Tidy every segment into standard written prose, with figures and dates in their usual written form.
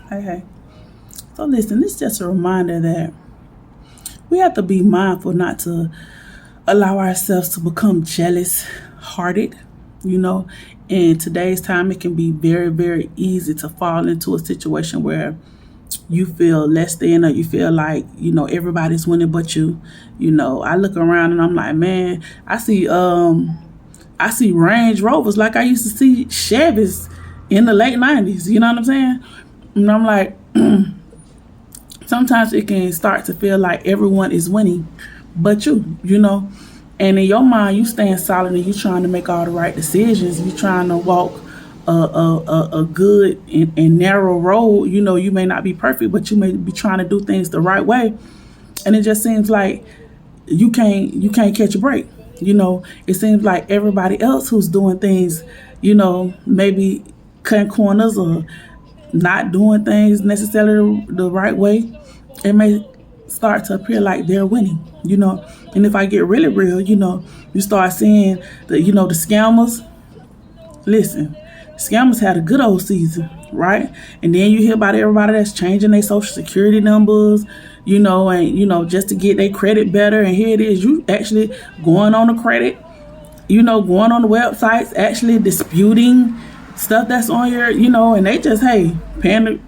Hey. So listen, this is just a reminder that we have to be mindful not to allow ourselves to become jealous hearted. You know, in today's time, it can be very, very easy to fall into a situation where you feel less than, or you feel like, everybody's winning but you. I look around and I'm like, man, I see Range Rovers like I used to see Chevys in the late 90s. You know what I'm saying? And I'm like, sometimes it can start to feel like everyone is winning but you. And in your mind, you staying solid and you trying to make all the right decisions. You trying to walk a good and narrow road. You may not be perfect, but you may be trying to do things the right way. And it just seems like you can't catch a break. It seems like everybody else who's doing things, maybe cutting corners or not doing things necessarily the right way, it may start to appear like they're winning. And if I get really real, you start seeing the scammers. Listen, scammers had a good old season, right? And then you hear about everybody that's changing their social security numbers, and just to get their credit better. And here it is, you actually going on the credit, going on the websites, actually disputing stuff that's on your, and they just, hey, paying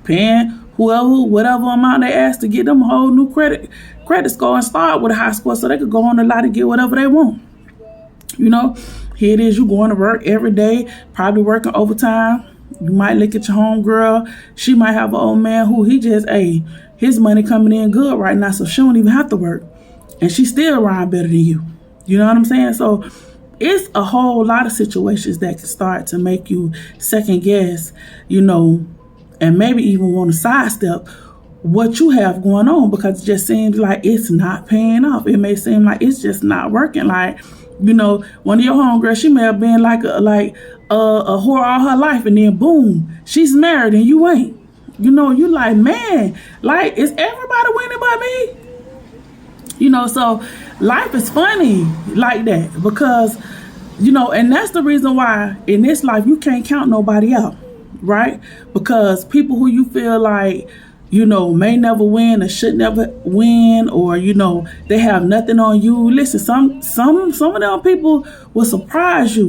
whoever, whatever amount they ask to get them a whole new credit score and start with a high score so they could go on the lot and get whatever they want. Here it is, you going to work every day, probably working overtime. You might look at your home girl. She might have an old man who his money coming in good right now, so she don't even have to work. And she still rhyme better than you. You know what I'm saying? So it's a whole lot of situations that can start to make you second guess, and maybe even want to sidestep what you have going on, because it just seems like it's not paying off. It may seem like it's just not working. Like, one of your homegirls, she may have been like a whore all her life, and then boom, she's married and you ain't. You like, man, like, is everybody winning but me? So life is funny like that, because, and that's the reason why in this life you can't count nobody out, right? Because people who you feel like, may never win or should never win, or, they have nothing on you. Listen, some of them people will surprise you,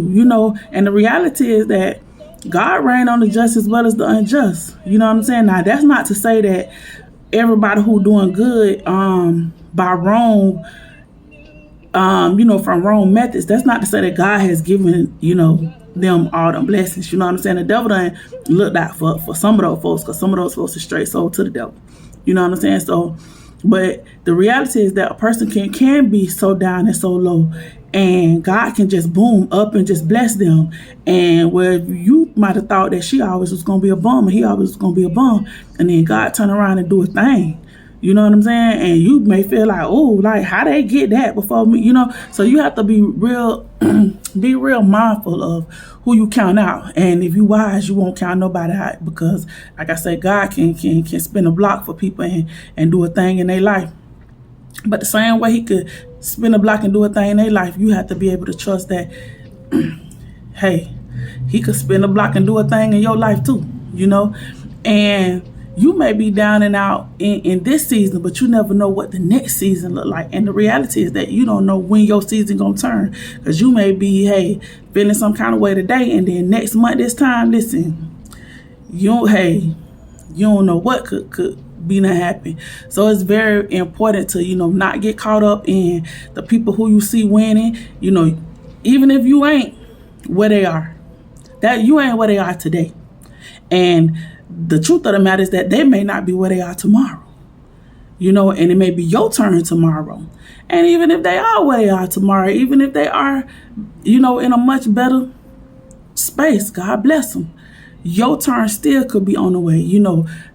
and the reality is that God reign on the just as well as the unjust. You know what I'm saying? Now, that's not to say that everybody who doing good by wrong, from wrong methods, that's not to say that God has given, them all them blessings. You know what I'm saying? The devil done looked out for some of those folks, because some of those folks are straight sold to the devil. You know what I'm saying? So, but the reality is that a person can be so down and so low, and God can just boom up and just bless them. And where you might have thought that she always was going to be a bum, or he always was going to be a bum, and then God turn around and do a thing. You know what I'm saying? And you may feel like, oh, like, how they get that before me? So you have to be real, be real mindful of who you count out. And if you wise, you won't count nobody out, because, like I said, God can spin a block for people and do a thing in their life. But the same way he could spin a block and do a thing in their life, you have to be able to trust that, hey, he could spin a block and do a thing in your life too, And you may be down and out in this season, but you never know what the next season look like. And the reality is that you don't know when your season gonna turn, because you may be, feeling some kind of way today, and then next month this time, listen, you don't know what could be not happen. So it's very important to not get caught up in the people who you see winning. Even if you ain't where they are, that you ain't where they are today, and the truth of the matter is that they may not be where they are tomorrow, and it may be your turn tomorrow. And even if they are where they are tomorrow, even if they are, in a much better space, God bless them, your turn still could be on the way.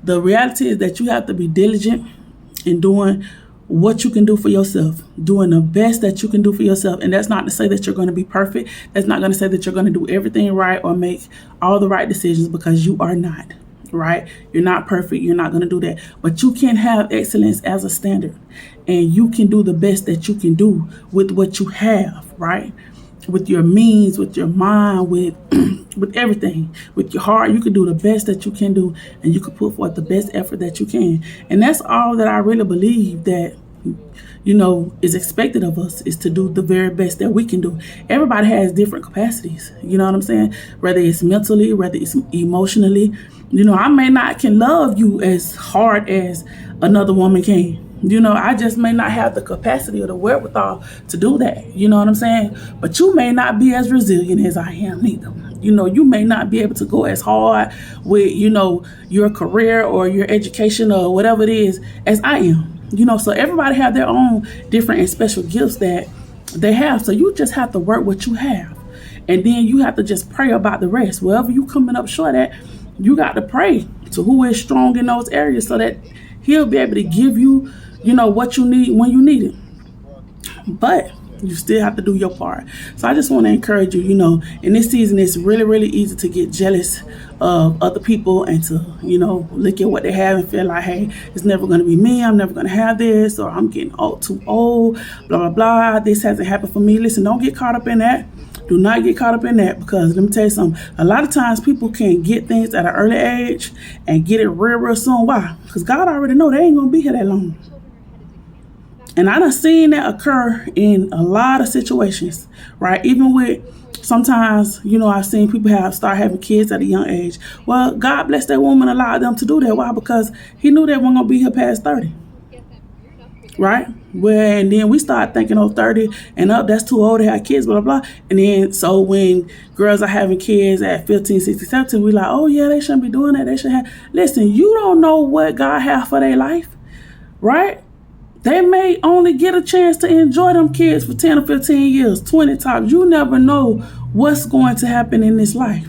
The reality is that you have to be diligent in doing what you can do for yourself, doing the best that you can do for yourself. And that's not to say that you're going to be perfect. That's not going to say that you're going to do everything right or make all the right decisions, because you are not. Right? You're not perfect. You're not going to do that. But you can have excellence as a standard, and you can do the best that you can do with what you have, right? with your means, with your mind, with with everything, with your heart. You can do the best that you can do, and you can put forth the best effort that you can. And that's all that I really believe that is expected of us, is to do the very best that we can do. Everybody has different capacities, you know what I'm saying? Whether it's mentally, whether it's emotionally. I may not can love you as hard as another woman can. I just may not have the capacity or the wherewithal to do that. You know what I'm saying? But you may not be as resilient as I am either. You may not be able to go as hard with, your career or your education or whatever it is as I am. So everybody have their own different and special gifts that they have. So you just have to work what you have. And then you have to just pray about the rest. Wherever you coming up short at, you got to pray to who is strong in those areas so that he'll be able to give you, what you need when you need it. But you still have to do your part. So I just want to encourage you, in this season, it's really, really easy to get jealous of other people and to, look at what they have and feel like, hey, it's never going to be me. I'm never going to have this, or I'm getting too old, blah, blah, blah. This hasn't happened for me. Listen, don't get caught up in that. Do not get caught up in that, because let me tell you something. A lot of times people can get things at an early age and get it real, real soon. Why? Because God already know they ain't going to be here that long. And I done seen that occur in a lot of situations, right? Even with sometimes, I've seen people start having kids at a young age. Well, God bless that woman, allowed them to do that. Why? Because he knew they weren't going to be here past 30, right? Well, and then we start thinking, 30 and up, that's too old to have kids, blah, blah, blah. And then, so when girls are having kids at 15, 16, 17, we like, oh yeah, they shouldn't be doing that. They should have, listen, you don't know what God has for their life, right? They may only get a chance to enjoy them kids for 10 or 15 years, 20 tops. You never know what's going to happen in this life,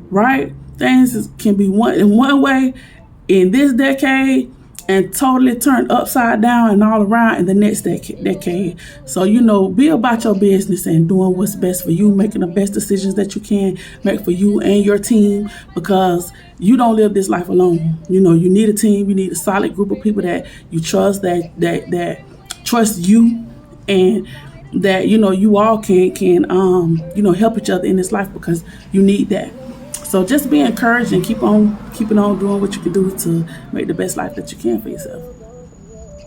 right? Things can be in one way in this decade and totally turned upside down and all around in the next decade. So, be about your business and doing what's best for you, making the best decisions that you can make for you and your team, because you don't live this life alone. You need a team. You need a solid group of people that you trust, that trust you, and that, you all can help each other in this life, because you need that. So just be encouraged and keep on doing what you can do to make the best life that you can for yourself.